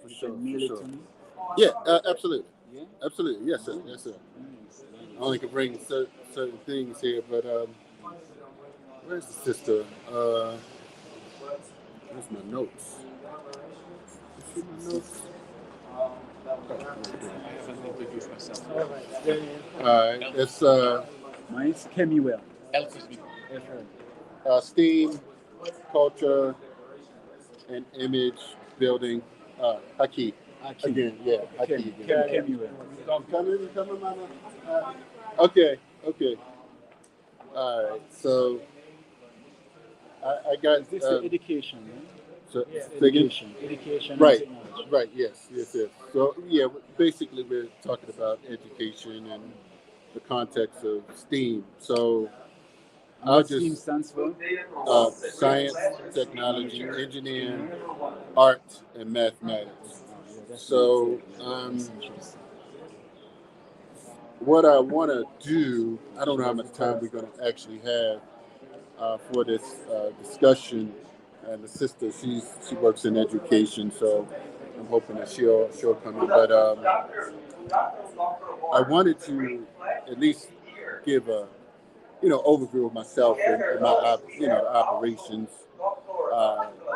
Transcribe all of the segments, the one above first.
For You sure, can mail for it sure. to me. Yeah, absolutely. Yeah. Absolutely. Yes, sir. Yes, sir. I only can bring certain things here, but where's the sister? Where's my notes? You see my notes? Oh, right there. I haven't introduced myself. All right. Yeah, yeah. All right. It's Mine's Kemuel. Elvis. STEAM, culture, and image building. Haki. Aki. Again, yeah, Haki again. Kemuel. You coming, mama? Okay, okay. All right. So I got. Is this the education, right? So, Yeah. say again? Education and Right, technology. right, yes, yes, yes. So, yeah, basically, we're talking about education and the context of STEAM. So, And I'll what STEAM just stands for? science, technology, engineering, art, and mathematics. Yeah, that's So, that's interesting. what I want to do, I don't know how much time we're going to actually have for this discussion. And the sister, she works in education, so I'm hoping that she'll come in. But I wanted to at least give a overview of myself and my the operations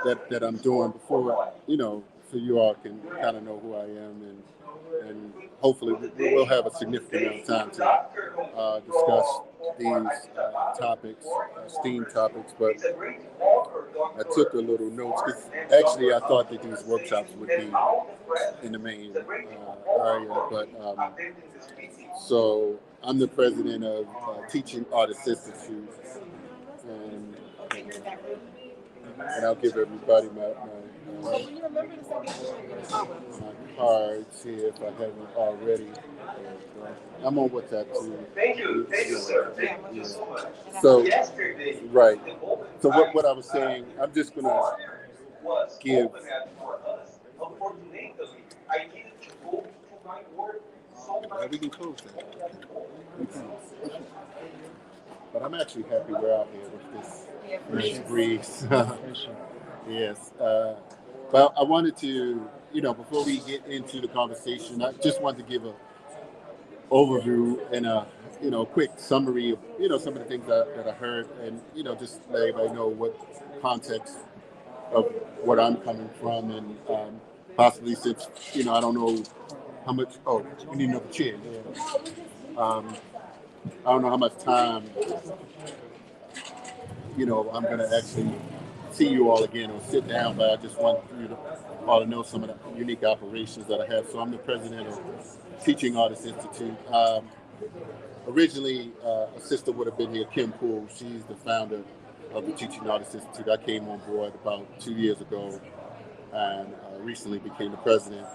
that I'm doing before so you all can kind of know who I am and hopefully we'll have a significant amount of time to discuss these topics, STEAM topics. But I took a little notes because actually I thought that these workshops would be in the main area, but so I'm the president of Teaching Artists Institute, and, and I'll give everybody my cards here if I haven't already. I'm on WhatsApp too. Thank you. Thank you, sir. Thank you so much. So, right. So what I was saying, I'm just going to give. We can close that. But I'm actually happy we're out here with this nice breeze. Yes. Well, I wanted to, before we get into the conversation, I just wanted to give a overview and a, quick summary of, some of the things that I heard, and just let everybody know what context of what I'm coming from, and possibly since I don't know how much. Oh, we need another chair. I don't know how much time I'm going to actually see you all again or sit down, but I just want you to all to know some of the unique operations that I have. So I'm the president of Teaching Artists Institute. Originally, a sister would have been here, Kim Poole. She's the founder of the Teaching Artists Institute. I came on board about 2 years ago and recently became the president.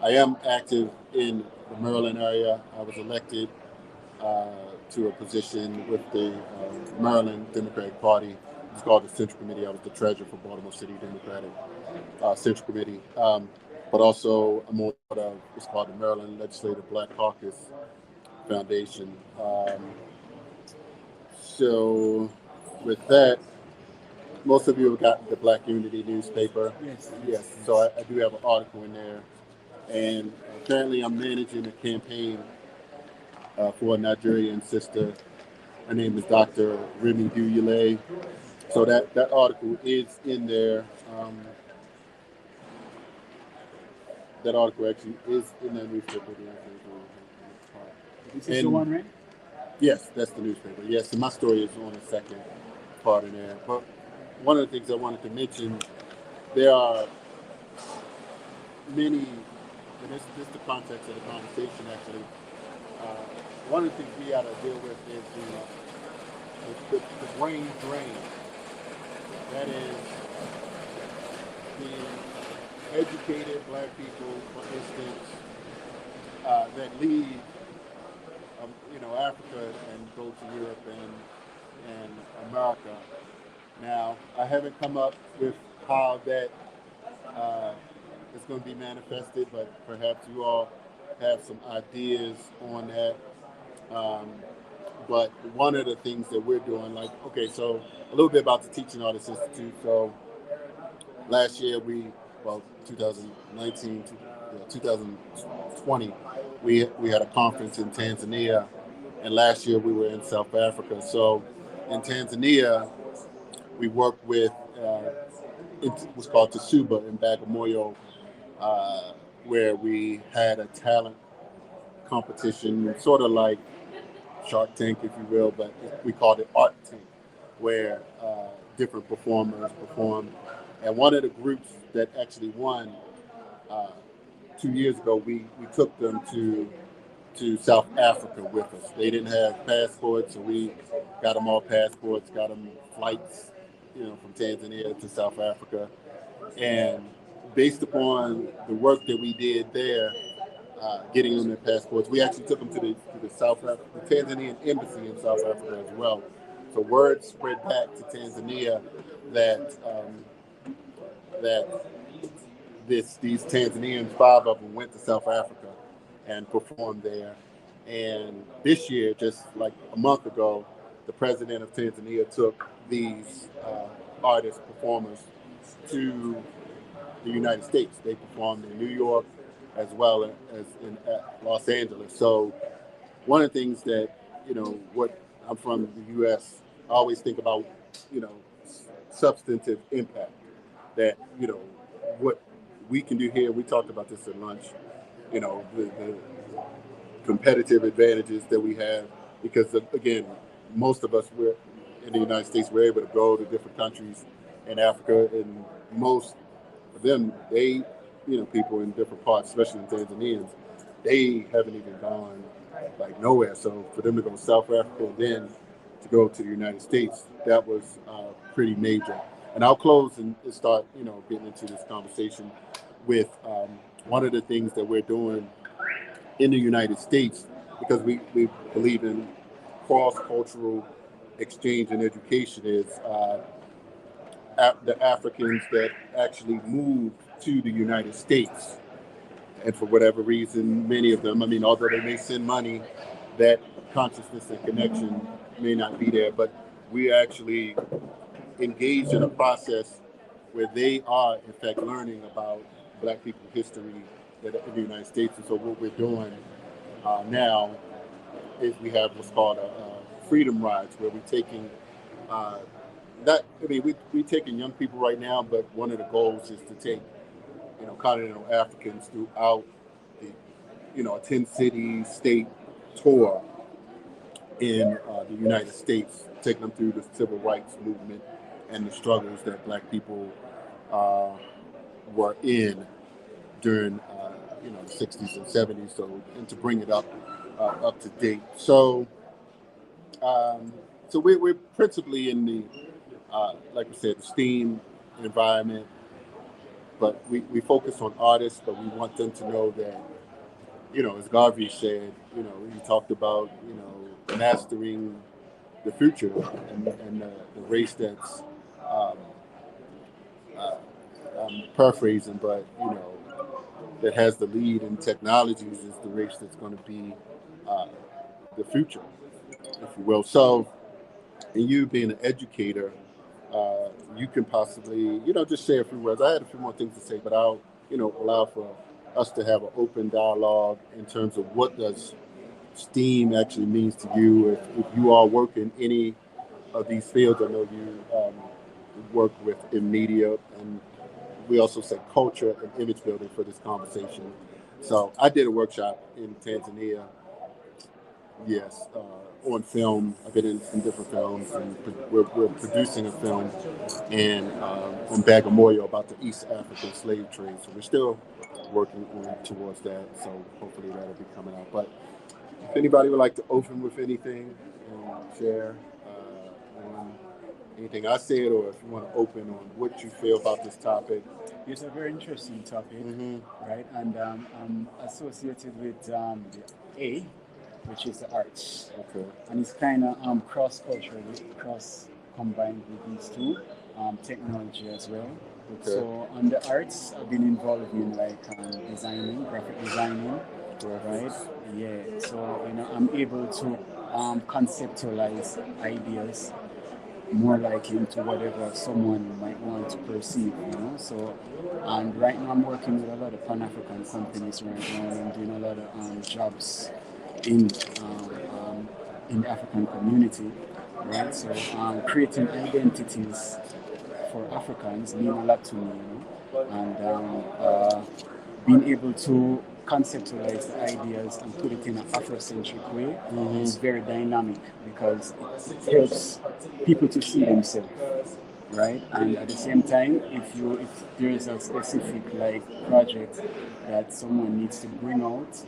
I am active in the Maryland area. I was elected to a position with the Maryland Democratic Party. It's called the Central Committee. I was the treasurer for Baltimore City Democratic Central Committee. But also, I'm on what's called the Maryland Legislative Black Caucus Foundation. So, with that, most of you have gotten the Black Unity newspaper. Yes. So I do have an article in there. And currently, I'm managing a campaign for a Nigerian sister. Her name is Dr. Remy Duyule. So that article is in there. That article actually is in that newspaper. This is the one, right? Yes, that's the newspaper. Yes, and my story is on the second part in there. But one of the things I wanted to mention, there are many, and this is the context of the conversation actually. One of the things we got to deal with is the brain drain. That is the educated Black people, for instance, that leave, Africa and go to Europe and America. Now, I haven't come up with how that is going to be manifested, but perhaps you all have some ideas on that. But one of the things that we're doing, so a little bit about the Teaching Artists Institute. So last year we well, 2019, 2020, we had a conference in Tanzania, and last year we were in South Africa. So in Tanzania, we worked with it was called Tasuba in Bagamoyo, uh, where we had a talent competition, sort of like Shark Tank, if you will, but we called it Art Tank, where different performers performed. And one of the groups that actually won uh, 2 years ago, we took them to South Africa with us. They didn't have passports, so we got them all passports, got them flights, from Tanzania to South Africa. And based upon the work that we did there, getting them their passports, we actually took them to the the Tanzanian embassy in South Africa as well. So word spread back to Tanzania that that these Tanzanians, five of them, went to South Africa and performed there. And this year, just like a month ago, the president of Tanzania took these artist performers to the United States. They performed in New York as well as in Los Angeles. So one of the things that, what I'm from the U.S., I always think about, substantive impact that, what we can do here. We talked about this at lunch, the competitive advantages that we have because, again, most of us, we're in the United States, we're able to go to different countries in Africa, and most of them, they, people in different parts, especially the Tanzanians, they haven't even gone like nowhere. So for them to go to South Africa and then to go to the United States, that was pretty major. And I'll close and start, getting into this conversation with one of the things that we're doing in the United States, because we believe in cross-cultural exchange and education, is the Africans that actually moved to the United States. And for whatever reason, many of them, I mean, although they may send money, that consciousness and connection may not be there. But we actually engaged in a process where they are, in fact, learning about Black people's history in the United States. And so what we're doing now is we have what's called a freedom rides, where we're taking we're taking young people right now, but one of the goals is to take continental Africans throughout the a 10-city state tour in the United States, taking them through the civil rights movement and the struggles that Black people were in during the 60s and 70s. So, and to bring it up to date. So we're principally in the like we said, the STEAM environment, but we focus on artists, but we want them to know that, as Garvey said, he talked about, mastering the future, and the race that's, I'm paraphrasing, but, that has the lead in technologies is the race that's going to be the future, if you will. So, and you being an educator, you can possibly, just say a few words. I had a few more things to say, but I'll, allow for us to have an open dialogue in terms of what does STEAM actually means to you. If you are working any of these fields, I know you work with in media, and we also say culture and image building for this conversation. So I did a workshop in Tanzania. Yes, on film. I've been in some different films, and we're producing a film on Bagamoyo about the East African slave trade. So we're still working towards that. So hopefully that'll be coming out. But if anybody would like to open with anything and share on anything I said, or if you want to open on what you feel about this topic. It's a very interesting topic, right? And I'm associated with the A, which is the arts. Okay. And it's kind of cross-cultural, cross-combined with these two, technology as well. Okay. So on the arts, I've been involved in designing, graphic designing, right? Yeah. So I'm able to conceptualize ideas more like into whatever someone might want to perceive, you know. So, and right now I'm working with a lot of Pan-African companies right now, and I'm doing a lot of jobs in um, um, in the African community, right? So, creating identities for Africans mean a lot to me, you know, and being able to conceptualize the ideas and put it in an Afrocentric way is very dynamic because it helps people to see themselves, right? And at the same time, if there is a specific like project that someone needs to bring out,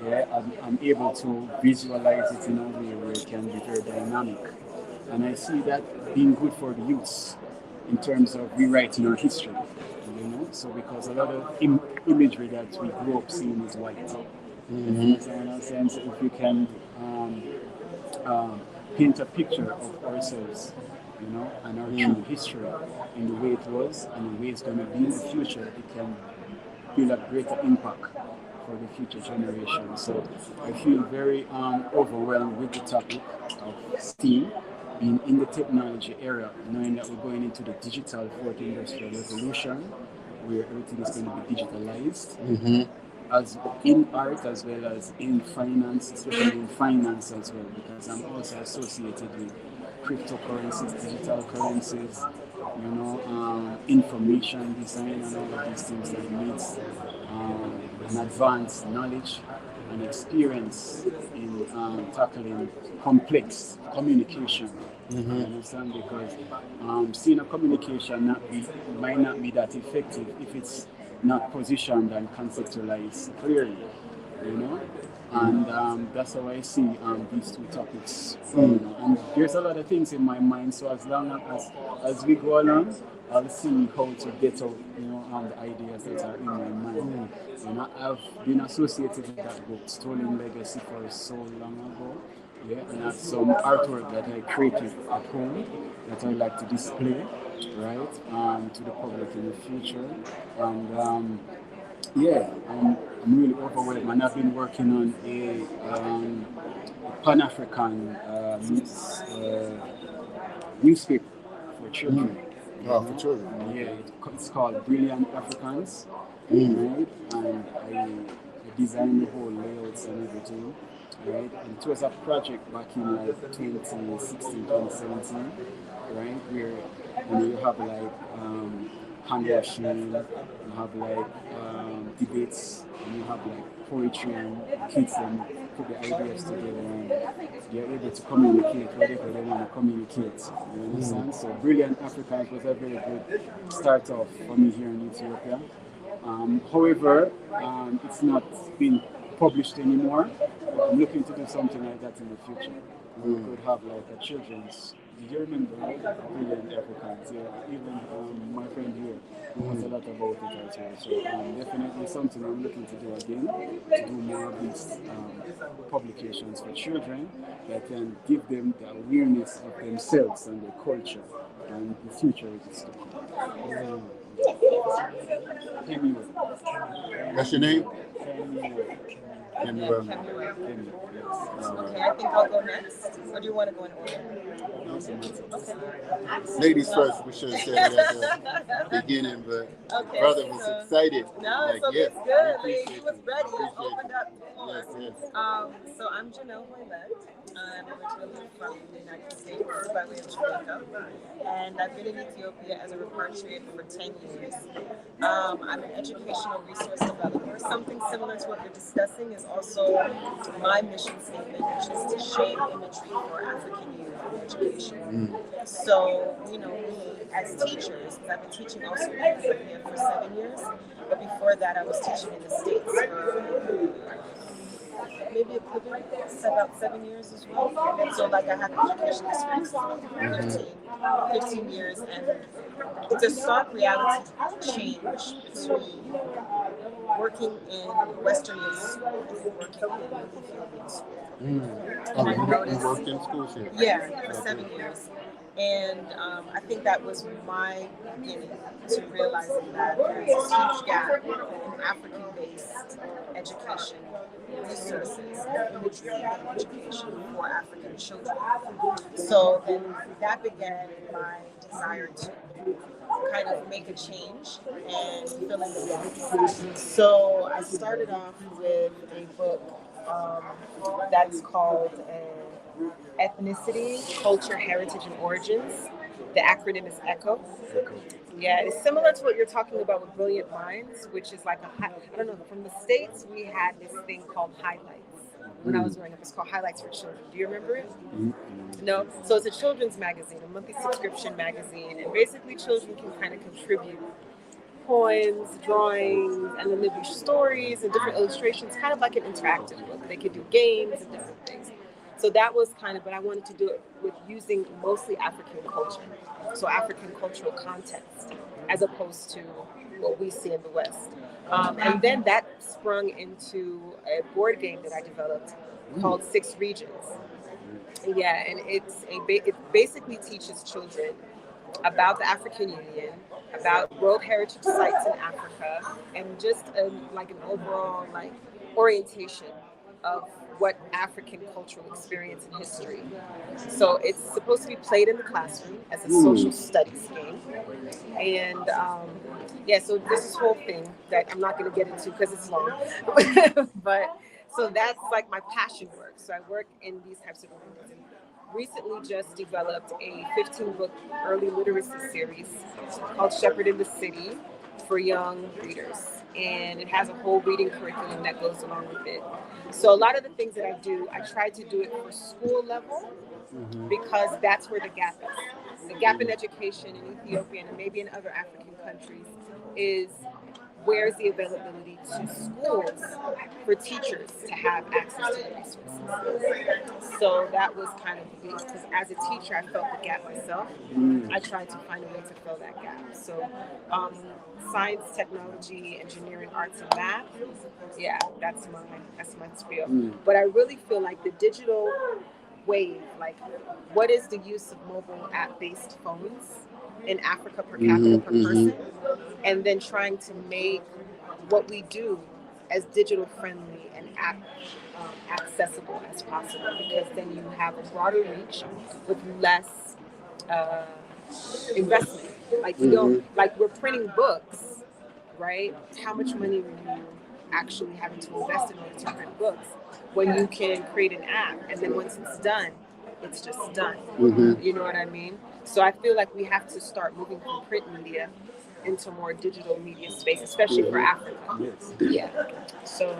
yeah, I'm able to visualize it in a way where it can be very dynamic, and I see that being good for the youths in terms of rewriting our history. You know, so because a lot of imagery that we grew up seeing is white. Mm-hmm. So in a sense, if you can paint a picture of ourselves, you know, and our true history in the way it was and the way it's going to be in the future, it can build a greater impact for the future generation. So I feel very overwhelmed with the topic of STEAM, being in the technology era, knowing that we're going into the digital fourth industrial revolution, where everything is going to be digitalized, as in art as well as in finance, especially in finance as well, because I'm also associated with cryptocurrencies, digital currencies, you know, information design and all of these things that needs an advanced knowledge and experience in tackling complex communication. You understand? Because seeing a communication might not be that effective if it's not positioned and conceptualized clearly, you know? And that's how I see these two topics. You know? And there's a lot of things in my mind, so as long as we go along, I'll see how to get out, you know, the ideas that are in my mind. You know, I've been associated with that book, Stolen Legacy, for so long ago. Yeah, and I have some artwork that I created at home that I like to display, right, to the public in the future. And yeah, I'm really overwhelmed, and I've been working on a Pan-African newspaper for children. Oh, for children. Yeah, it's called Brilliant Africans, right? And I designed the whole layouts and everything, right? And it was a project back in like 2016, 2017, right? Where you have like hand washing, you have like debates, and you have like poetry, and kids and put the ideas together, and they're able to communicate whatever they want to communicate. You understand? So Brilliant Africans was a very good start off for me here in Ethiopia. However, it's not been published anymore. I'm looking to do something like that in the future. We could have like a children's. Did you remember Brilliant Africans? Yeah, even my friend here knows a lot about it as well. So definitely something I'm looking to do again, to do more of these publications for children that can give them the awareness of themselves and their culture and the future is to come. What's your name? Okay, I think I'll go next. Or do you want to go in order? Okay. Ladies first, we should have said it at the beginning, but Okay, brother was excited. No, like, so yes, it's good. I appreciate He was you. ready. He Appreciate opened you. up the floor. Yes. So I'm Janelle Hoylett. I'm originally from the United States by way of Jamaica. And I've been in Ethiopia as a repatriate for 10 years. I'm an educational resource developer. Something similar to what you're discussing is also my mission statement, which is to shape imagery for African youth in education. So, you know, we as teachers, because I've been teaching also in Ethiopia for 7 years, but before that I was teaching in the States for maybe equivalent about 7 years as well. So like I have education experience for 15 years, and it's a stark reality change between working in Western school and working in Ethiopian school. And I noticed, you worked in schools here? Yeah, for 7 years. And I think that was my beginning to realizing that there's this huge gap in African-based education resources in the literacy and education for African children. So then that began my desire to kind of make a change and fill in the gaps. So I started off with a book that's called Ethnicity, Culture, Heritage, and Origins. The acronym is ECHO. Yeah, it's similar to what you're talking about with Brilliant Minds, which is like I don't know, from the States, we had this thing called Highlights. When I was growing up, it's called Highlights for Children. Do you remember it? No? So it's a children's magazine, a monthly subscription magazine, and basically children can kind of contribute poems, drawings, and then there'd be stories and different illustrations, kind of like an interactive book. They could do games and different things. So that was kind of, but I wanted to do it with using mostly African culture, so African cultural context, as opposed to what we see in the West. And then that sprung into a board game that I developed called Six Regions. Yeah, and it basically teaches children about the African Union, about World Heritage Sites in Africa, and just like an overall like orientation of what African cultural experience and history. So it's supposed to be played in the classroom as a social studies game. And yeah, so there's this whole thing that I'm not going to get into because it's long. But so that's like my passion work. So I work in these types of arenas. And recently just developed a 15-book early literacy series called Shepherd in the City for young readers. And it has a whole reading curriculum that goes along with it. So a lot of the things that I do, I try to do it for school level because that's where the gap is. The gap in education in Ethiopia and maybe in other African countries is where's the availability to schools for teachers to have access to the resources. So that was kind of the, because as a teacher, I felt the gap myself. I tried to find a way to fill that gap. So science, technology, engineering, arts, and math. Yeah, that's my spiel. But I really feel like the digital wave, like what is the use of mobile app-based phones in Africa per capita per person, and then trying to make what we do as digital friendly and accessible as possible, because then you have a broader reach with less investment. Like you don't, like we're printing books, right? How much money are you actually having to invest in order to print books when you can create an app and then once it's done, it's just done. You know what I mean? So I feel like we have to start moving from print media into more digital media space, especially for Africa. Yes. Yeah. So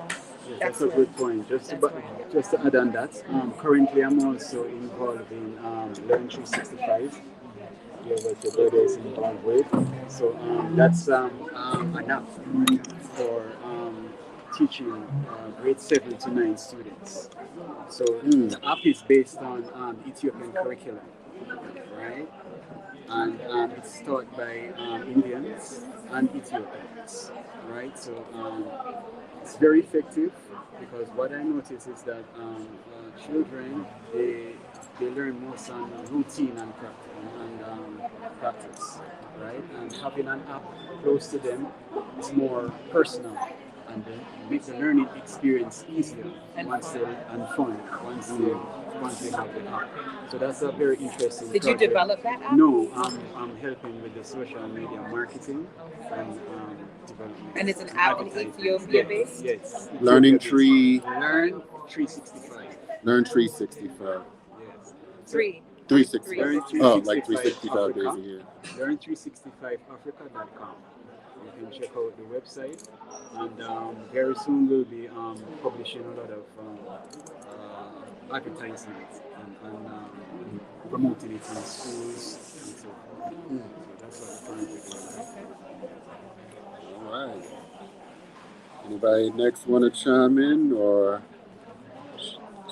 yes, that's a good point. Just to add on that, currently I'm also involved in Learn 365. Yeah, what your brother is involved with. So that's an app for teaching grade 7 to 9 students. So the app is based on Ethiopian curriculum, right? And it's taught by Indians and Ethiopians, right? So it's very effective because what I notice is that children they learn most on routine and practice, right? And having an app close to them is more personal and make the learning experience easier and fun once they have the app. So that's a very interesting Did project. you develop that app? No, I'm helping with the social media marketing and development. And it's an app in Ethiopia based? Yes. Learning Tree. Learn 365. Learn 365. Yes. 365. Learn Oh, like 365 days Africa. a year. Learn365africa.com. You can check out the website, and very soon we'll be publishing a lot of advertisements and promoting it in schools and so forth. So that's what we're trying to do. All right. Anybody next want to chime in, or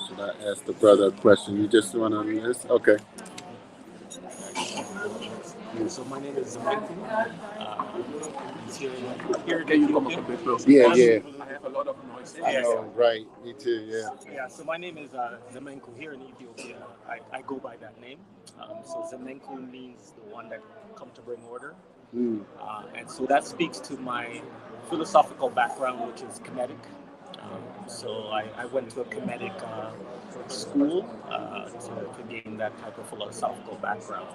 should I ask the brother a question? You just want to list? Okay. So my name is Zemenku. Here can you come up a bit closer? Yeah. I have a lot of noise. I know, right. Me too, yeah. Yeah, so my name is Zemenku. Here in Ethiopia, I go by that name. So Zemenku means the one that come to bring order. And so that speaks to my philosophical background, which is kinetic. So I went to a Kemetic school to gain that type of philosophical background.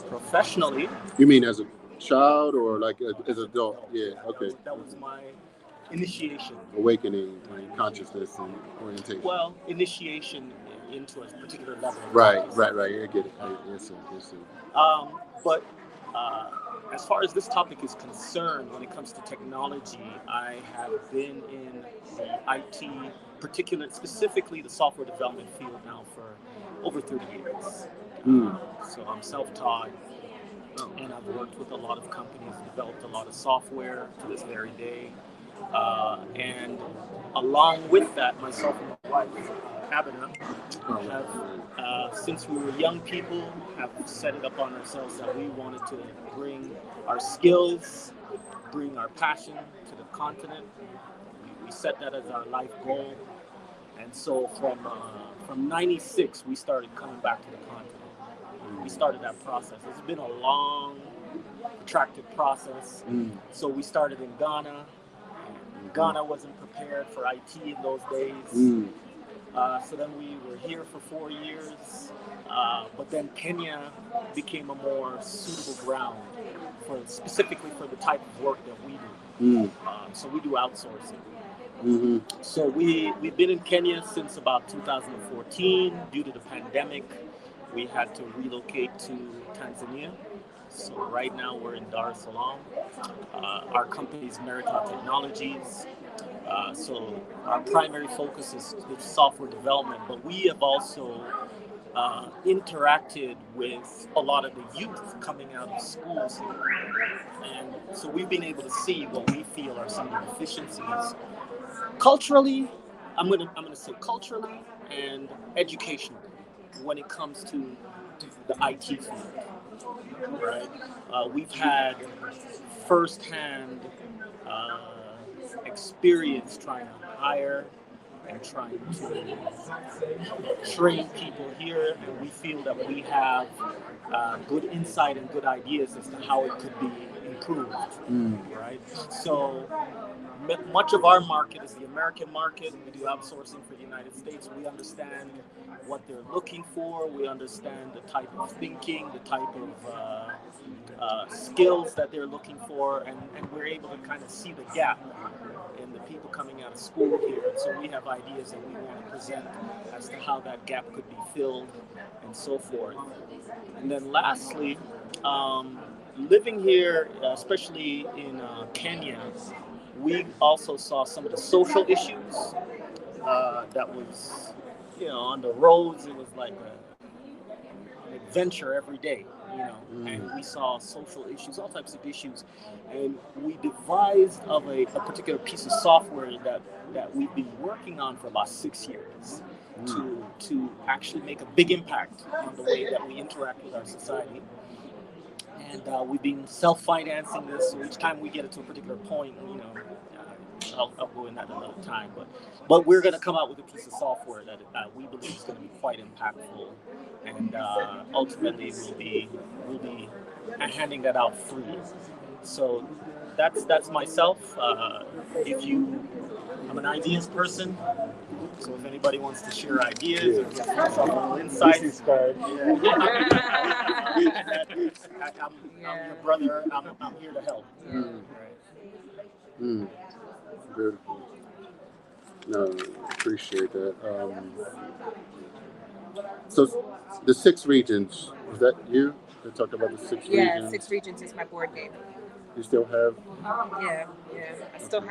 Professionally, You mean as a child or like as an adult? Yeah. Okay. that was my initiation. Awakening and consciousness and orientation. Well, initiation into a particular level. Right. I get it. Yes, sir. But as far as this topic is concerned, when it comes to technology, I have been in the IT, specifically the software development field now for over 30 years. So I'm self-taught, and I've worked with a lot of companies, developed a lot of software to this very day. And along with that, myself and my wife, Ababa, have, since we were young people, have set it upon ourselves that we wanted to bring our skills, bring our passion to the continent. We set that as our life goal. And so from 96, we started coming back to the continent. We started that process. It's been a long, protracted process. So we started in Ghana. Ghana wasn't prepared for IT in those days. So then we were here for 4 years. But then Kenya became a more suitable ground specifically for the type of work that we do. So we do outsourcing. So we've been in Kenya since about 2014. Due to the pandemic, we had to relocate to Tanzania. So right now we're in Dar es Salaam. Our company is Meriton Technologies. So our primary focus is software development, but we have also interacted with a lot of the youth coming out of schools here. And so we've been able to see what we feel are some of the deficiencies culturally. I'm gonna say culturally and educationally when it comes to the IT field. Right? We've had firsthand experience trying to hire and trying to train people here, and we feel that we have good insight and good ideas as to how it could be improved. Right? So much of our market is the American market. We do outsourcing for the United States. We understand what they're looking for. We understand the type of thinking, the type of skills that they're looking for, and we're able to kind of see the gap in the people coming out of school here. And so we have ideas that we want to present as to how that gap could be filled and so forth. And then lastly, living here, especially in Kenya, we also saw some of the social issues that was, on the roads. It was like an adventure every day, and we saw social issues, all types of issues. And we devised of a particular piece of software that we've been working on for about 6 years to actually make a big impact on the way that we interact with our society. And we've been self-financing this, so each time we get it to a particular point, I'll go in that another time. But we're going to come out with a piece of software that we believe is going to be quite impactful, and ultimately we'll be handing that out free. So that's myself. I'm an ideas person. So if anybody wants to share ideas or get some insights, I'm your brother. I'm here to help. Beautiful. No, appreciate that. So the 6 regions, was that you that talked about the 6 regions? Yeah, 6 regions is my board game. You still have? Yeah. I still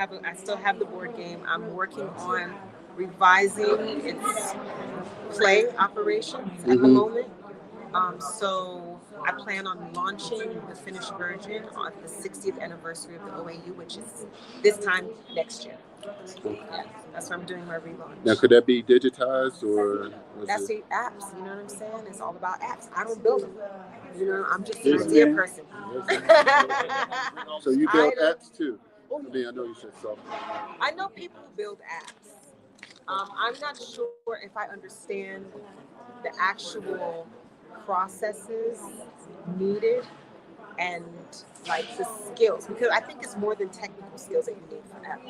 have the board game. I'm working on revising its play operations at the moment. So I plan on launching the finished version on the 60th anniversary of the OAU, which is this time next year. Yeah, that's why I'm doing my relaunch. Now, could that be digitized or? That's the apps. You know what I'm saying? It's all about apps. I don't build them. I'm just an idea person. So you build apps too? I know you said software. I know people who build apps. I'm not sure if I understand the actual processes needed and like the skills, because I think it's more than technical skills that you need for that.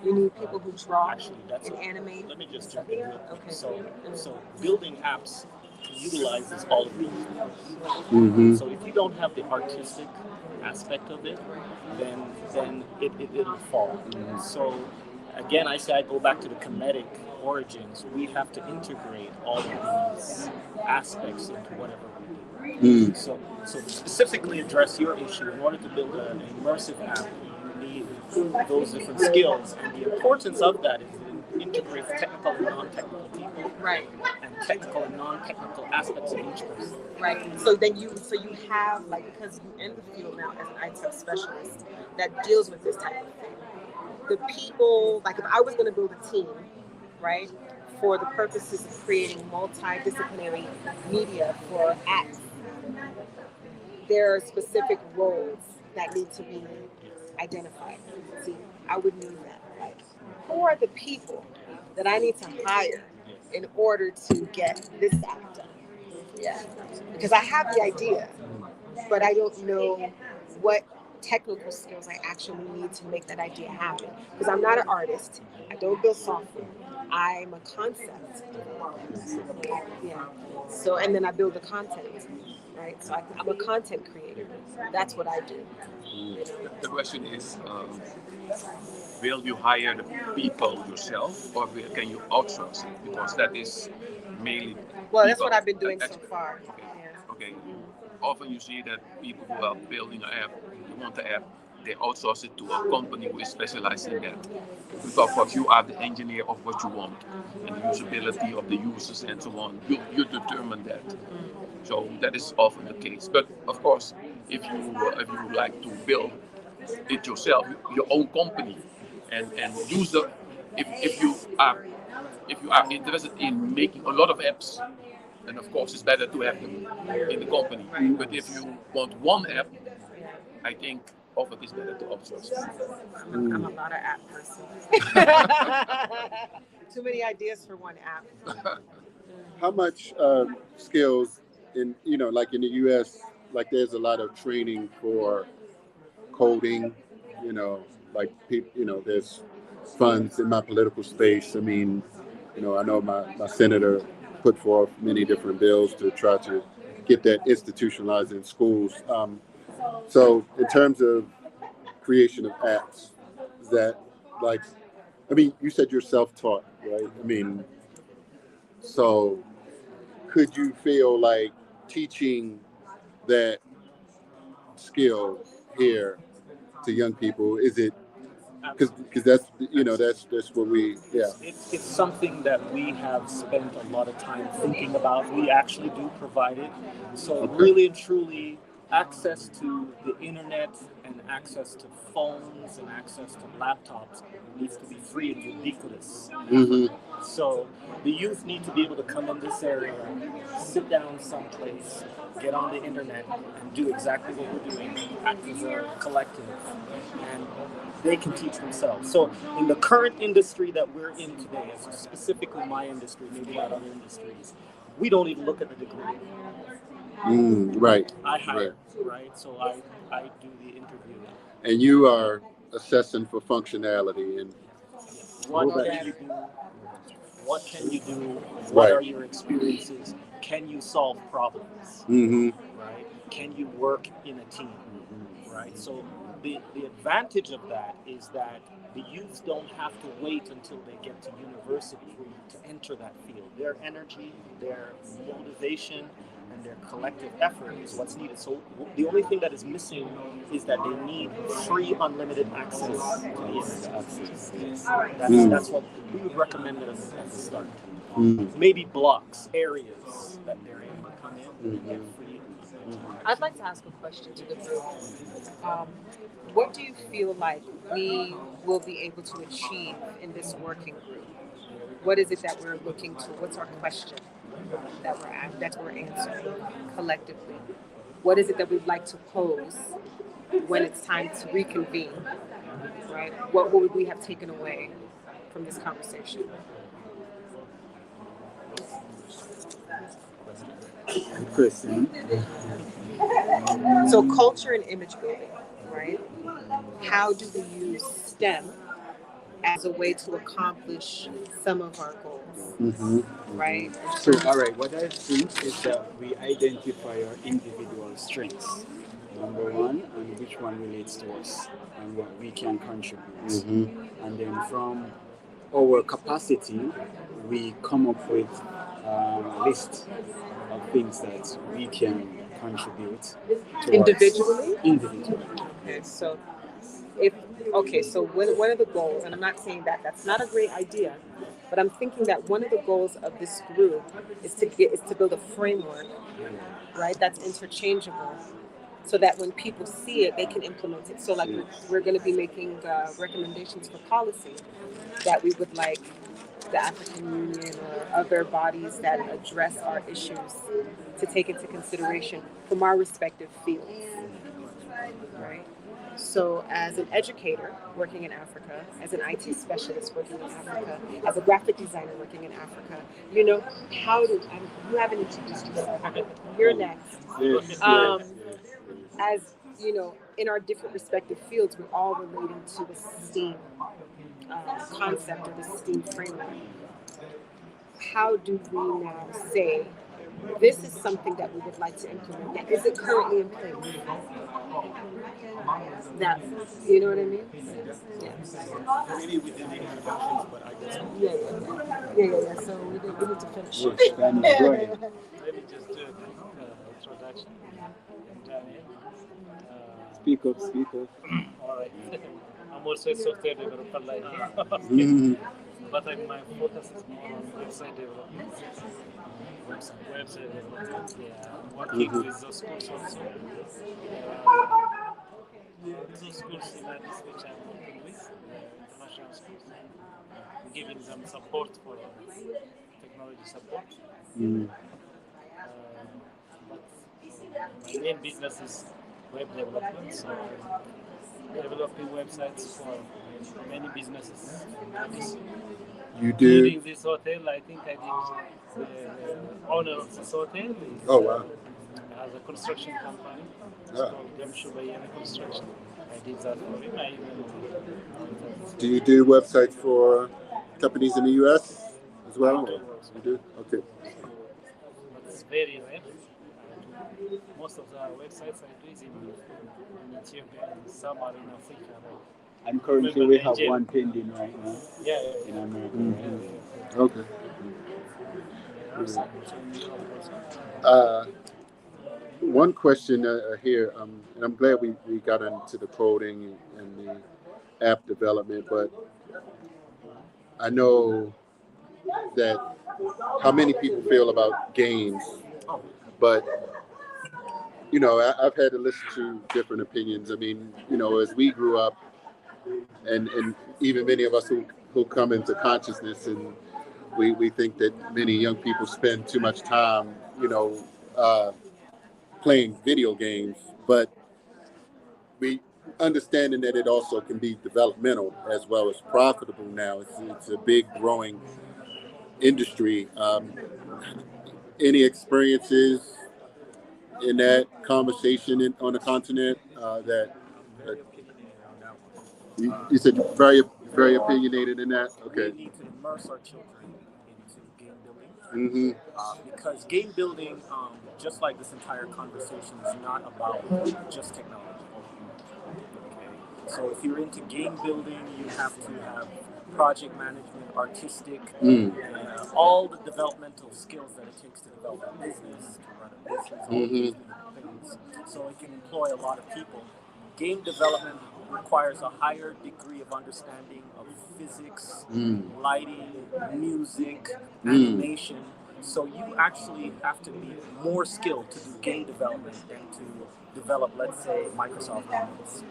You need people who draw Actually, and animate. let me just jump in real quick. Okay. So building apps utilizes all of these. Mm-hmm. So if you don't have the artistic aspect of it, then it'll fall. So again, I go back to the comedic origins. We have to integrate all of these aspects into whatever we do. So to specifically address your issue, in order to build an immersive app, you need those different skills, and the importance of that is it integrates technical and non-technical people, Right. and technical and non-technical aspects of each person. Right. So then you have, like, because you're in the field now as an IT specialist that deals with this type of thing. The people, like, if I was going to build a team, right, for the purposes of creating multidisciplinary media for apps, there are specific roles that need to be identified. See, I would need that. Like, who are the people that I need to hire in order to get this app done? Yeah, because I have the idea, but I don't know what technical skills I actually need to make that idea happen. Because I'm not an artist. I don't build software. I'm a concept. Yeah. So, and then I build the content, right? So I'm a content creator. That's what I do. The question is, will you hire the people yourself, or can you outsource it? Because that is mainly. Well, that's what I've been doing so far. Okay. Yeah. Okay. Often you see that people who are building an app, they want the app, they outsource it to a company who is specialized in that. Because of course you are the engineer of what you want, and the usability of the users and so on. You determine that. So that is often the case. But of course, if you like to build it yourself, your own company, and use the if you are interested in making a lot of apps, then of course it's better to have them in the company. But if you want one app, I think often it's better to outsource. I'm a lot of app person. Too many ideas for one app. How much skills like in the U.S., like there's a lot of training for coding, like people, there's funds in my political space. I mean, I know my senator put forth many different bills to try to get that institutionalized in schools. So in terms of creation of apps, is that like, I mean, you said you're self-taught, right? I mean, so could you feel like teaching that skill here to young people? Is it because that's that's what It's something that we have spent a lot of time thinking about. We actually do provide it. So really and truly, access to the internet and access to phones and access to laptops needs to be free and ubiquitous. So the youth need to be able to come in this area, sit down someplace, get on the internet, and do exactly what we're doing, act as a collective, and they can teach themselves. So in the current industry that we're in today, specifically my industry, maybe not other industries, we don't even look at the degree. Right. I hire, right? So I do the interviewing. And you are assessing for functionality and what can you do? What can you do? What are your experiences? Can you solve problems? Right? Can you work in a team? Right? So the advantage of that is that the youth don't have to wait until they get to university to enter that field. Their energy, their motivation, and their collective effort is what's needed. So the only thing that is missing is that they need free, unlimited access to the internet. That's what we would recommend as a start. Maybe blocks, areas that they're able to come in and get free. I'd like to ask a question to the group. What do you feel like we will be able to achieve in this working group? What is it that we're looking to? What's our question that we're answering collectively? What is it that we'd like to pose when it's time to reconvene? Right? What would we have taken away from this conversation? Chris. So culture and image building, right? How do we use STEM as a way to accomplish some of our goals, right? So, all right, what I think is that we identify our individual strengths, number one, and which one relates to us and what we can contribute. And then from our capacity, we come up with a list of things that we can contribute towards individually. Okay, so one of the goals, and I'm not saying that that's not a great idea, but I'm thinking that one of the goals of this group is to build a framework, right? That's interchangeable, so that when people see it, they can implement it. So, like, we're going to be making recommendations for policy that we would like the African Union or other bodies that address our issues to take into consideration from our respective fields, right? So, as an educator working in Africa, as an IT specialist working in Africa, as a graphic designer working in Africa, you haven't introduced yourself. You're next. As you know, in our different respective fields, we're all relating to the STEAM concept or the STEAM framework. How do we now say this is something that we would like to implement? Is it currently in place? That, you know what I mean? Yeah. Maybe we did the introductions, but I guess Yeah. So we need to finish. Go ahead. let me just do an introduction. Speak up. All right. I'm also a software developer like you. But my focus is more on website development. Website development. Yeah. I'm working with those schools also. Those schools in Addis, which I'm working with, international schools, giving them support for technology support. But my main business is web development, so developing websites for many businesses in Addis. You do? Including this hotel, I think I did the owner of this hotel. Oh, wow. Has a construction company. It's called Demshubayana Construction. I did that for him. I even Do you do websites for companies in the U.S. as well? You do? Okay. It's very rare. Most of the websites I do is in Ethiopia and some are in Africa. And currently we have one pending right now in America. Okay. One question here, and I'm glad we got into the coding and the app development, but I know that how many people feel about games, but you know, I've had to listen to different opinions. I mean, you know, as we grew up, and even many of us who come into consciousness, and we think that many young people spend too much time, you know, playing video games, but we understanding that it also can be developmental as well as profitable now. It's a big growing industry. Any experiences in that conversation on the continent that you said you're very opinionated in that? Okay. We need to immerse our children into game building. Because game building, just like this entire conversation, is not about just technology. Okay. So if you're into game building, you have to have project management, artistic, all the developmental skills that it takes to develop a business, to run a business, all these things. So it can employ a lot of people. Game development requires a higher degree of understanding of physics, lighting, music, animation. So you actually have to be more skilled to do game development than to develop, let's say, Microsoft Office.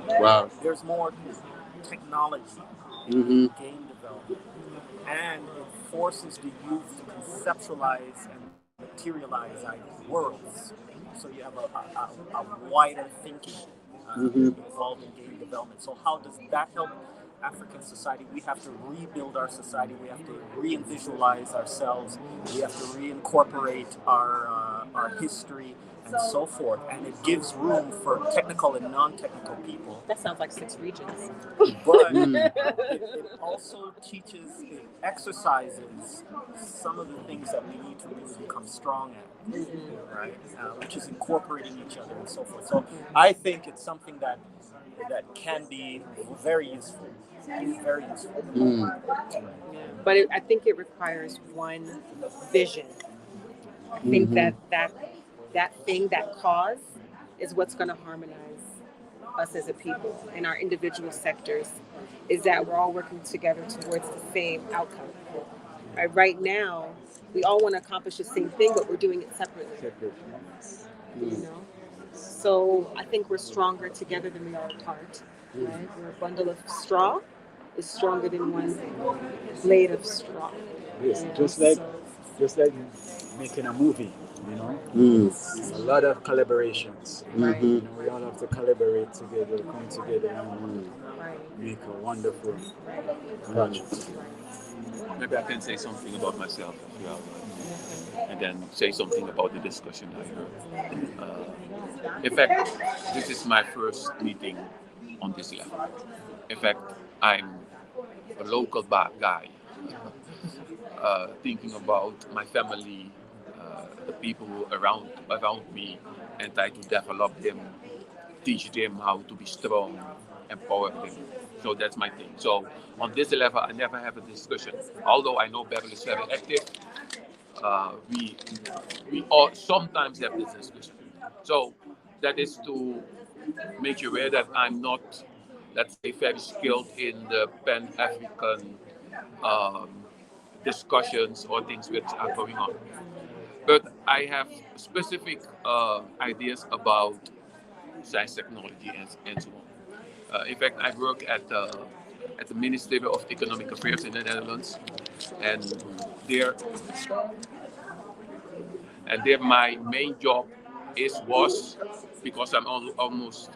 Wow. There's more technology in game development, and it forces the youth to conceptualize and materialize worlds. So you have a wider thinking involved in game development. So how does that help African society? We have to rebuild our society. We have to re-visualize ourselves. We have to reincorporate our history, and and so forth, and it gives room for technical and non-technical people. That sounds like 6 regions. But it also it exercises some of the things that we need to really become strong at, right? Which is incorporating each other and so forth. So I think it's something that can be very useful. Very useful. But I think it requires one vision. I think that thing, that cause, is what's going to harmonize us as a people in our individual sectors, is that we're all working together towards the same outcome. Right now, we all want to accomplish the same thing, but we're doing it separately. You know? So I think we're stronger together than we are apart. Right? We're a bundle of straw is stronger than one blade of straw. Yes, just like making a movie, you know. It's a lot of collaborations. Right. You know, we all have to collaborate together, come together, and make a wonderful project. Maybe I can say something about myself as well, and then say something about the discussion I heard. In fact, this is my first meeting on this level. In fact, I'm a local guy, thinking about my family, the people around me, and try to develop them, teach them how to be strong, empower them. So that's my thing. So on this level, I never have a discussion. Although I know Beryl is very active, we all sometimes have this discussion. So that is to make you aware that I'm not, let's say, very skilled in the Pan-African discussions or things which are going on. But I have specific ideas about science, technology, and so on. In fact, I work at the Ministry of Economic Affairs in the Netherlands, and there my main job was because I'm almost.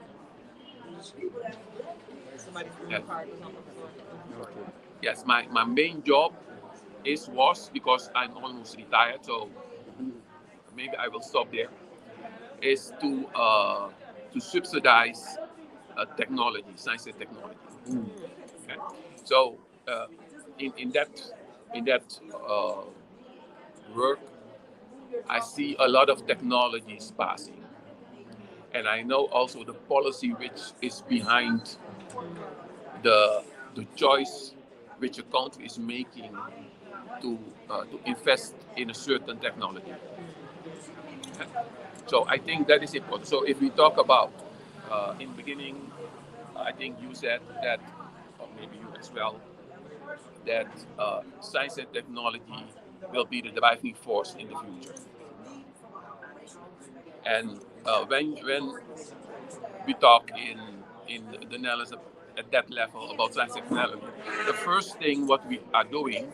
Yes, my main job was because I'm almost retired, so maybe I will stop there. Is to subsidize technology, science and technology. Okay. So in that work, I see a lot of technologies passing, and I know also the policy which is behind the choice which a country is making to invest in a certain technology. Okay. So I think that is important. So if we talk about in the beginning, I think you said that, or maybe you as well, that science and technology will be the driving force in the future. And when we talk in the Netherlands at that level about science and technology, the first thing what we are doing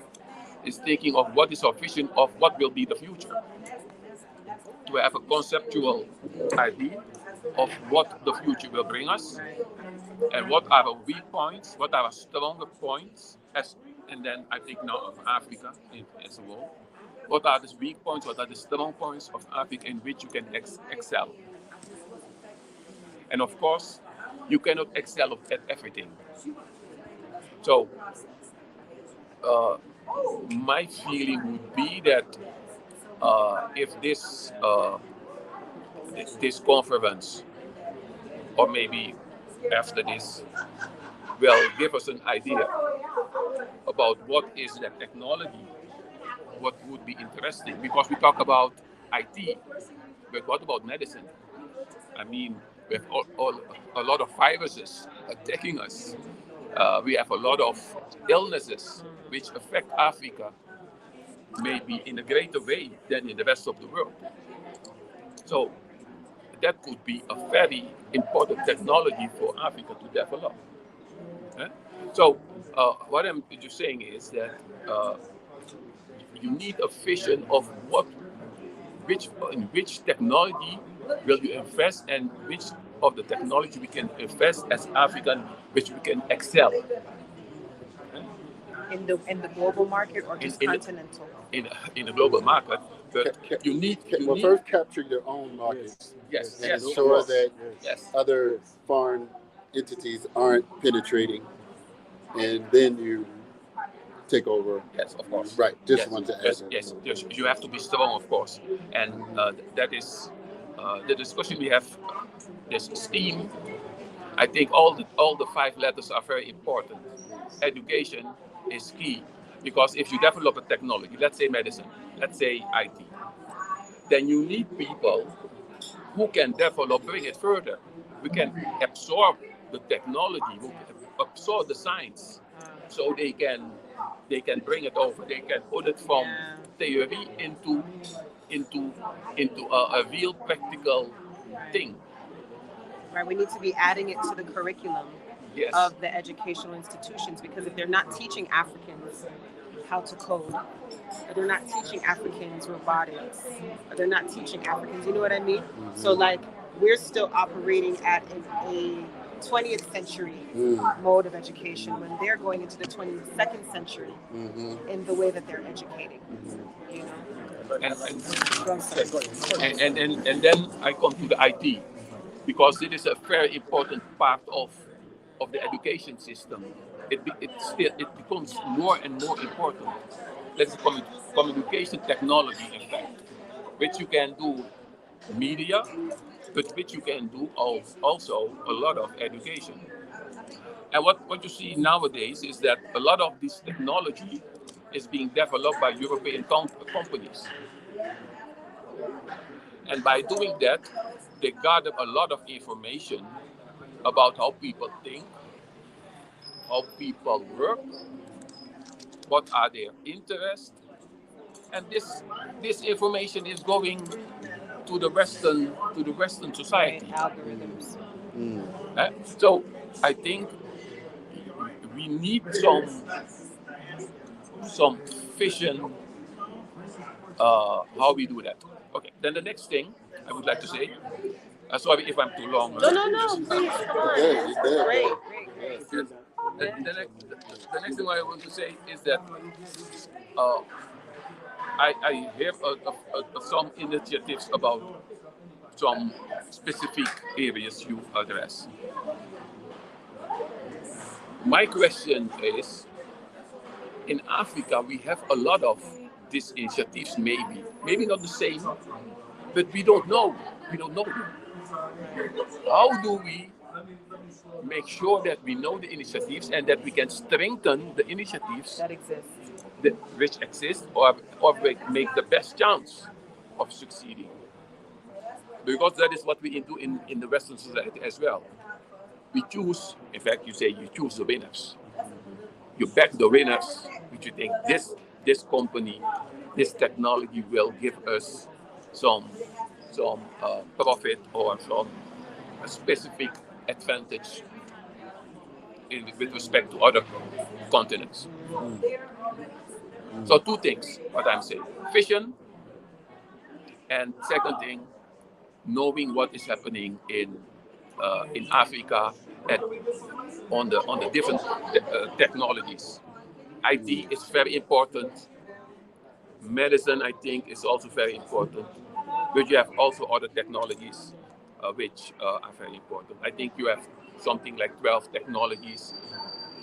is thinking of what is our vision of what will be the future. To have a conceptual idea of what the future will bring us, and what are our weak points, what are our stronger points, and then I think now of Africa as a whole. What are the weak points, what are the strong points of Africa in which you can excel? And of course, you cannot excel at everything. So, my feeling would be that if this conference, or maybe after this, will give us an idea about what is that technology, what would be interesting, because we talk about IT, but what about medicine? I mean, we have a lot of viruses attacking us. We have a lot of illnesses which affect Africa maybe in a greater way than in the rest of the world. So that could be a very important technology for Africa to develop. So what I'm just saying is that you need a vision of in which technology will you invest, and which of the technology we can invest as African, which we can excel. in the global market or just in continental? in the global market, but you need first capture your own market yes, and yes, of ensure course. that Yes. other foreign entities aren't penetrating, and then you take over. Yes, of course. Right. Just Yes, want to add yes, that. yes. You have to be strong, of course, and that is the discussion we have. This STEAM. I think all the 5 letters are very important. Education is key because if you develop a technology, let's say medicine, let's say IT, then you need people who can develop, bring it further. We can absorb the technology, who can absorb the science, so they can bring it over. They can put it from theory into a real practical thing. Right, we need to be adding it to the curriculum Yes. of the educational institutions, because if they're not teaching Africans how to code, or they're not teaching Africans robotics, or they're not teaching Africans, you know what I mean? So like we're still operating at a 20th century mode of education when they're going into the 22nd century in the way that they're educating. You know? And then I come to the IT, because it is a very important part of the education system. It becomes more and more important. That's communication technology, in fact, which you can do media, but which you can do also a lot of education. And what you see nowadays is that a lot of this technology is being developed by European companies. And by doing that, they gather a lot of information about how people think, how people work, what are their interests, and this information is going to the Western society. Right, algorithms. So I think we need some vision how we do that. Okay. Then the next thing I would like to say. Sorry if I'm too long. No, please, come on. Great. The next thing I want to say is that I have some initiatives about some specific areas you address. My question is, in Africa, we have a lot of these initiatives, maybe not the same, but we don't know. We don't know them. How do we make sure that we know the initiatives and that we can strengthen the initiatives That exists. which exist, or make the best chance of succeeding? Because that is what we do in the Western society as well. We choose, in fact, you choose the winners. You back the winners, which you think this company, this technology will give us some profit or some specific advantage with respect to other continents. So 2 things, what I'm saying: vision, and second thing, knowing what is happening in Africa on the different technologies. IT is very important. Medicine, I think, is also very important. But you have also other technologies which are very important. I think you have something like 12 technologies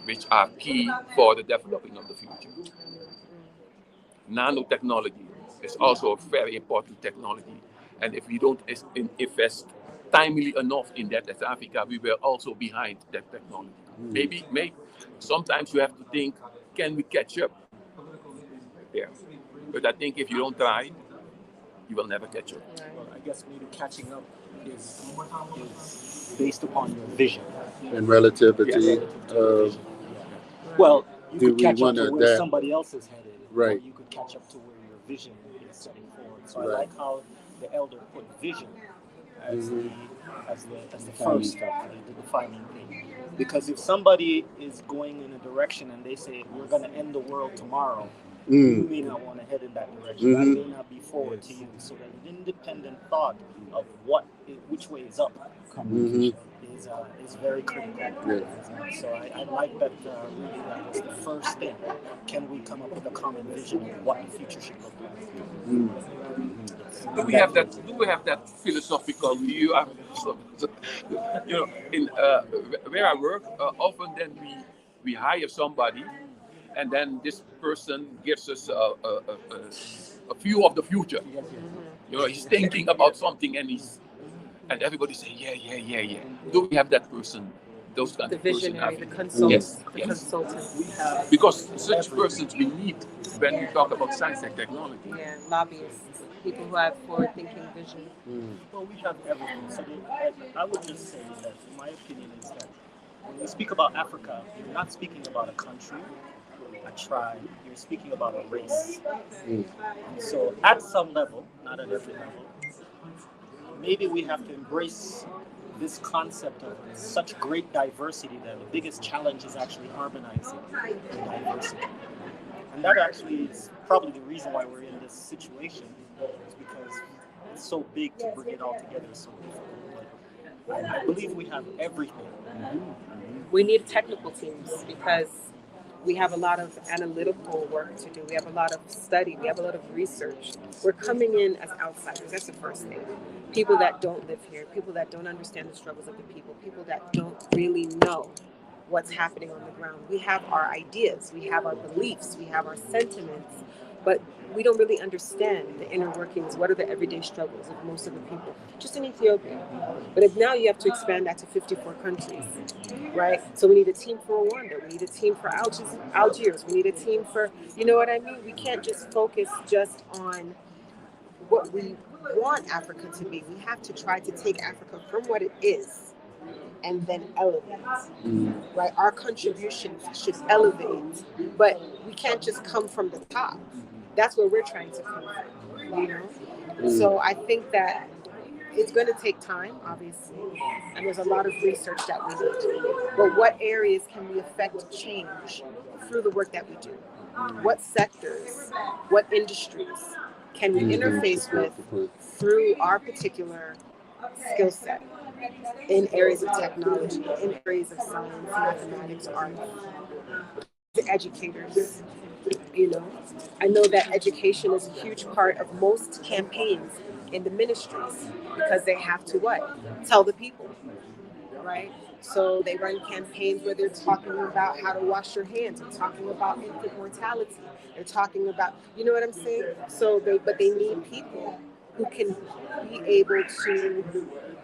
which are key for the developing of the future. Nanotechnology is also a very important technology. And if we don't invest timely enough in that as Africa, we were also behind that technology. Maybe sometimes you have to think, can we catch up there? But I think if you don't try, you will never catch up. Well, I guess maybe catching up is based upon your vision. And relativity. Yes. Well, you Do could we catch up wanna to where adapt? somebody else is headed. Right. Or you could catch up to where your vision is setting forward. So Right. I like how the elder put vision as the Defining first step, the defining thing. Because if somebody is going in a direction and they say we're going to end the world tomorrow, you may not want to head in that direction. That may not be forward to you. So that an independent thought of which way is up Communication. is very critical. Yes. So I like that really that was the first thing. Can we come up with a common vision of what the future should look like? Do we have that? Do we have that philosophical view? You know, in where I work, often then we hire somebody, and then this person gives us a view of the future. You know, he's thinking about something, and everybody say, yeah. Do we have that person? Those kind The of person? visionary, the consultant, Yes, the yes. consultant. We have Because such persons we need when we talk about science and technology. Yeah, lobbyists, people who have forward-thinking vision. well, we have everything. So I would just say that my opinion is that when we speak about Africa, you're not speaking about a country, a tribe. You're speaking about a race. So at some level, not at every level, maybe we have to embrace this concept of such great diversity that the biggest challenge is actually harmonizing the diversity. And that actually is probably the reason why we're in this situation, is because it's so big to bring it all together is so difficult. But I believe we have everything. We need technical teams because we have a lot of analytical work to do. We have a lot of study. We have a lot of research. We're coming in as outsiders. That's the first thing. People that don't live here, people that don't understand the struggles of the people that don't really know what's happening on the ground. We have our ideas, we have our beliefs, we have our sentiments, but we don't really understand the inner workings. What are the everyday struggles of most of the people, just in Ethiopia? But if now you have to expand that to 54 countries, right? So we need a team for Rwanda, we need a team for Algiers, we need a team for, you know what I mean? We can't just focus just on what we want Africa to be. We have to try to take Africa from what it is and then elevate, right? Our contributions should elevate, but we can't just come from the top. That's where we're trying to come from, you know? So I think that it's going to take time, obviously, and there's a lot of research that we need. But what areas can we affect change through the work that we do? What sectors, what industries can we interface with through our particular skill set in areas of technology, in areas of science, mathematics, art, the educators, you know? I know that education is a huge part of most campaigns in the ministries because they have to what? Tell the people, right? So they run campaigns where they're talking about how to wash your hands, they're talking about infant mortality, they're talking about, you know what I'm saying? But they need people who can be able to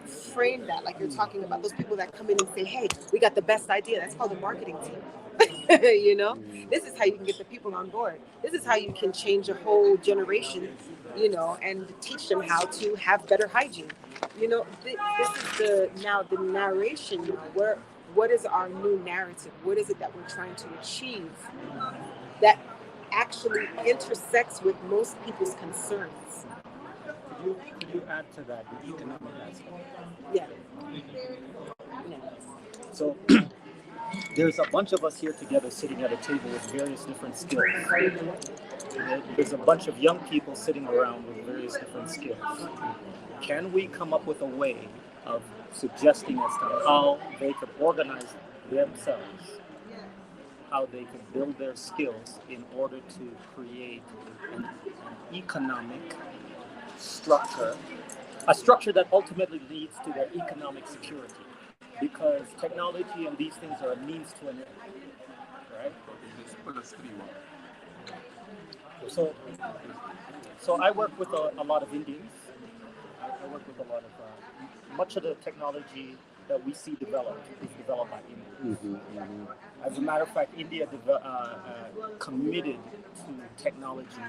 frame that, like you're talking about, those people that come in and say, hey, we got the best idea. That's called a marketing team. You know, this is how you can get the people on board. This is how you can change a whole generation, you know, and teach them how to have better hygiene. You know, this is the narration now. What is our new narrative? What is it that we're trying to achieve that actually intersects with most people's concerns? Could you add to that the economic aspect? Yeah. So there's a bunch of us here together sitting at a table with various different skills. There's a bunch of young people sitting around with various different skills. Can we come up with a way of suggesting as to how they could organize themselves, how they could build their skills in order to create an economic structure, a structure that ultimately leads to their economic security? Because technology and these things are a means to an end, right? So I work with a lot of Indians. I work with a lot of, much of the technology that we see developed is developed by India. As a matter of fact, India committed to technology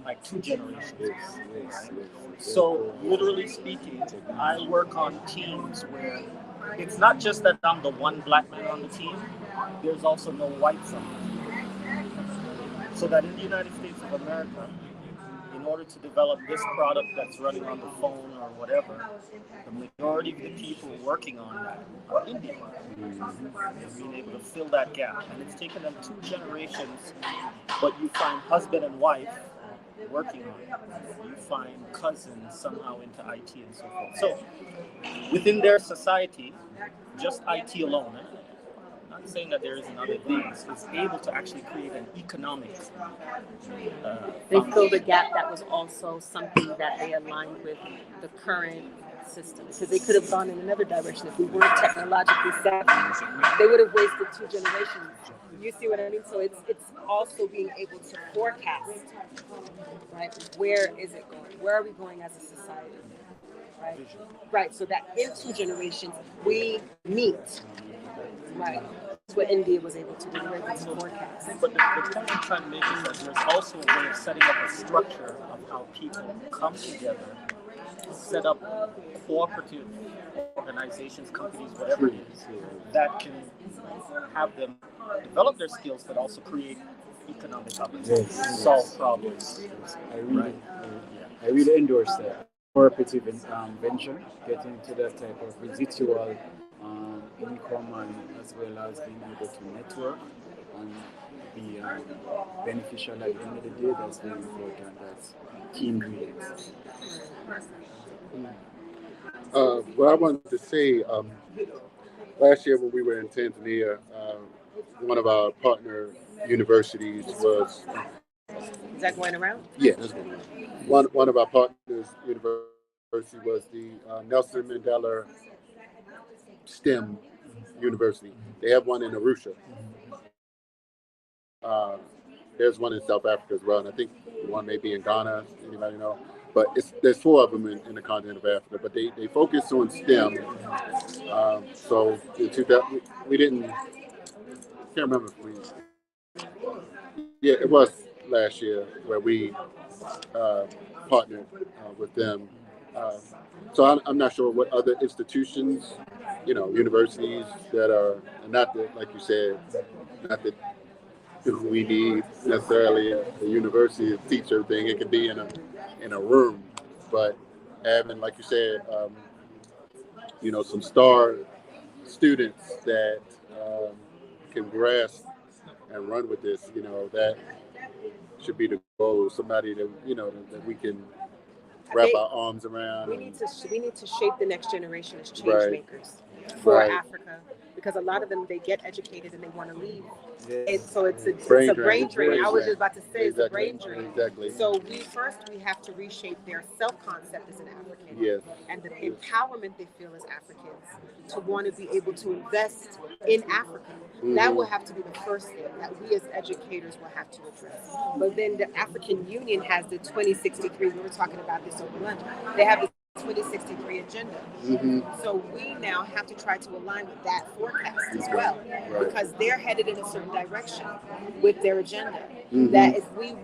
like 2 generations. So literally speaking, I work on teams where it's not just that I'm the one black man on the team, there's also no whites on the team. So that in the United States of America, in order to develop this product that's running on the phone or whatever, the majority of the people working on that are Indian. And being able to fill that gap. And it's taken them 2 generations, but you find husband and wife working on. You find cousins somehow into IT and so forth. So within their society, just IT alone, not saying that there isn't other things, is able to actually create an economic They filled a gap that was also something that they aligned with the current system. Because they could have gone in another direction if we weren't technologically savvy. They would have wasted 2 generations. You see what I mean? So it's also being able to forecast, right? Where is it going? Where are we going as a society? Right? Right. So that in 2 generations we meet. Right. That's what India was able to do. They were able to forecast. But the point I'm trying to make is that there's also a way of setting up a structure of how people come together, set up cooperative organizations, companies, whatever it is, that can have them develop their skills, but also create economic opportunities, solve problems. I really endorse that. Cooperative venture, getting into that type of residual income, and as well as being able to network and be beneficial at the end of the day. That's very important. That's key ingredients. What I wanted to say, last year when we were in Tanzania, one of our partner universities was. Is that going around? Yeah, that's going around. One of our partners university was the Nelson Mandela STEM University. They have one in Arusha. There's one in South Africa as well, and I think one may be in Ghana. Anybody know? But there's 4 of them in the continent of Africa. But they focus on STEM. So in 2000, we didn't. Can't remember if we. Yeah, it was last year where we partnered with them. So I'm not sure what other institutions, universities that are not that, like you said, not that we need necessarily a university to teach everything. It could be in a room, but having, like you said, some star students that can grasp and run with this. That should be the goal. Somebody that we can wrap our arms around. We need to shape the next generation as change makers for Africa, because a lot of them, they get educated and they want to leave. So it's a brain drain. I was just about to say it's a brain drain. Exactly. So we have to reshape their self-concept as an African, and the empowerment they feel as Africans to want to be able to invest in Africa. That will have to be the first thing that we as educators will have to address. But then the African Union has the 2063. We were talking about this over lunch. They have the 2063 agenda. So we now have to try to align with that forecast as well, because they're headed in a certain direction with their agenda. That if we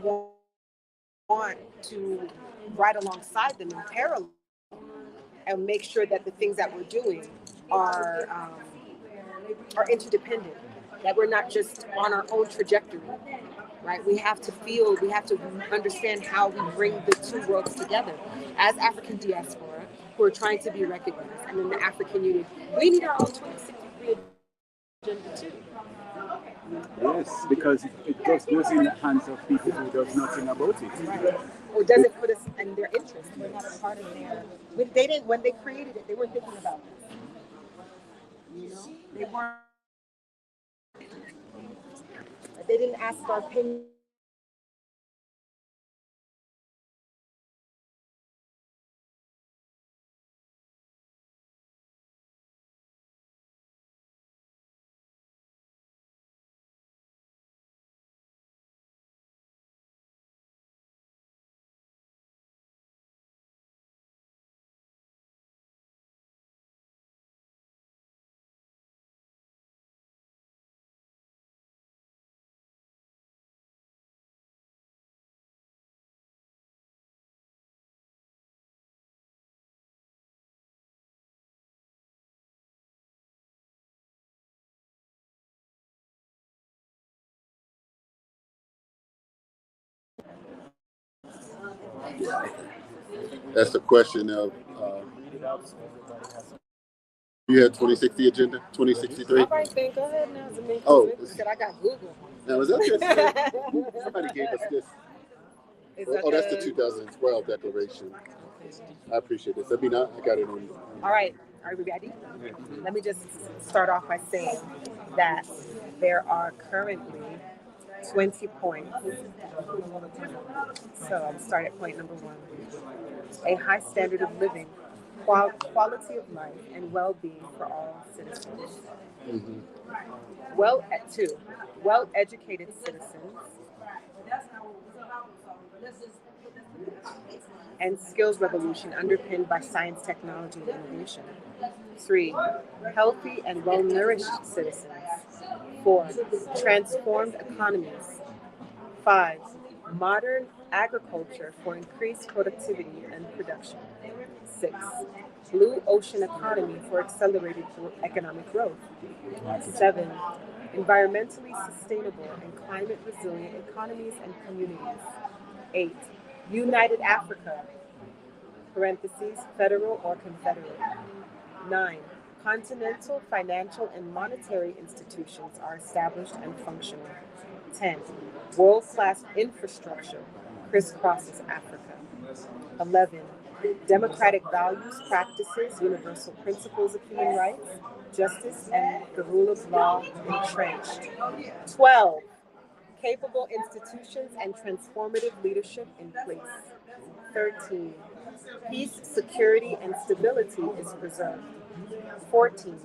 want to ride alongside them in parallel and make sure that the things that we're doing are interdependent, that we're not just on our own trajectory, right? We have to understand how we bring the 2 worlds together. As African diaspora, who are trying to be recognized, and in the African Union, we need our own 2063 agenda too. Yes, because it just goes in the hands of people who does nothing about it. Right. Or does it put us in their interest? We're not a part of their. They didn't, when they created it, they weren't thinking about this. They weren't. They didn't ask our opinion. That's the question of. You had 2060 agenda, 2063. All right, then go ahead now. Oh, said I got Google. Now was that this? Somebody gave us this. Is that that's the 2012 declaration. I appreciate this. I mean, I got it on. All right. Are we ready? Let me just start off by saying that there are currently 20 points. So I'll start at point number 1. A high standard of living, quality of life, and well-being for all citizens. Mm-hmm. 2. Well-educated citizens and skills revolution underpinned by science, technology, and innovation. 3. Healthy and well-nourished citizens. 4. Transformed economies. 5. Modern agriculture for increased productivity and production. 6. Blue ocean economy for accelerated economic growth. 7. Environmentally sustainable and climate resilient economies and communities. 8. United Africa, parentheses, federal or confederate. 9. Continental financial and monetary institutions are established and functional. 10. World-class infrastructure crisscrosses Africa. 11. Democratic values, practices, universal principles of human rights, justice, and the rule of law entrenched. 12. Capable institutions and transformative leadership in place. 13. Peace, security, and stability is preserved. 14.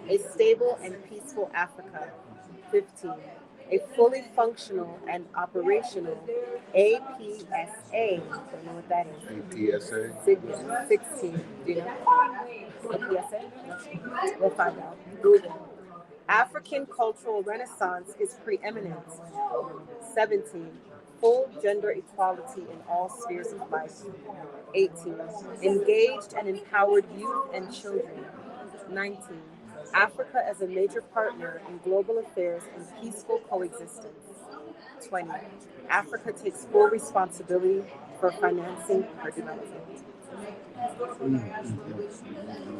A stable and peaceful Africa. 15. A fully functional and operational APSA. Don't know what that is. APSA? 16. Do you know? APSA? We'll find out. Google. African cultural renaissance is preeminent. 17. Full gender equality in all spheres of life. 18. Engaged and empowered youth and children. 19. Africa as a major partner in global affairs and peaceful coexistence. 20. Africa takes full responsibility for financing her development.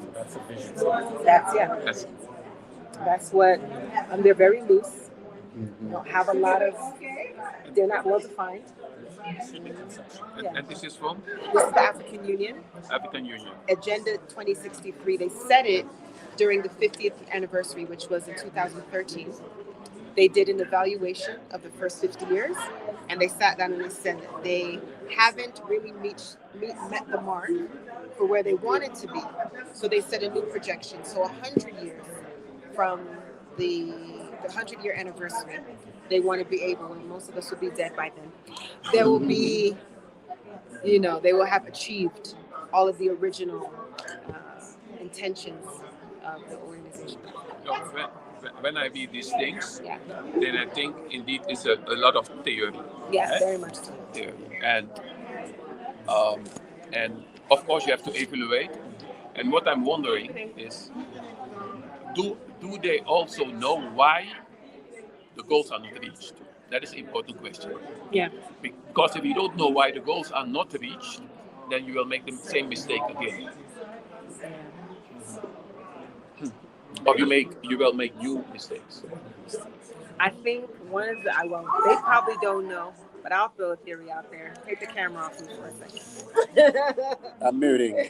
That's a vision. That's what, they're very loose. They don't have a lot of, they're not well defined. And this is from? This is the African Union. African Union. Agenda 2063. They set it during the 50th anniversary, which was in 2013. They did an evaluation of the first 50 years, and they sat down and they said that they haven't really met the mark for where they wanted to be. So they set a new projection. So 100 years from the 100-year anniversary, they want to be able, and most of us will be dead by then, there will be, they will have achieved all of the original intentions of the organization. When I read these things, then I think indeed it's a lot of theory. Yes, very much so. Theory. And of course you have to evaluate. And what I'm wondering is, do they also know why the goals are not reached? That is an important question. Yeah. Because if you don't know why the goals are not reached, then you will make the same mistake again. Or you will make new mistakes. I think one of they probably don't know, but I'll throw a theory out there. Take the camera off me for a second. I'm muting.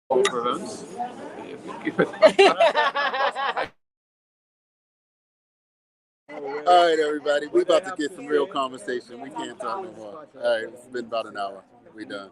Conference. All right, everybody. We're about to get some real conversation. We can't talk no more. All right, it's been about an hour. We done.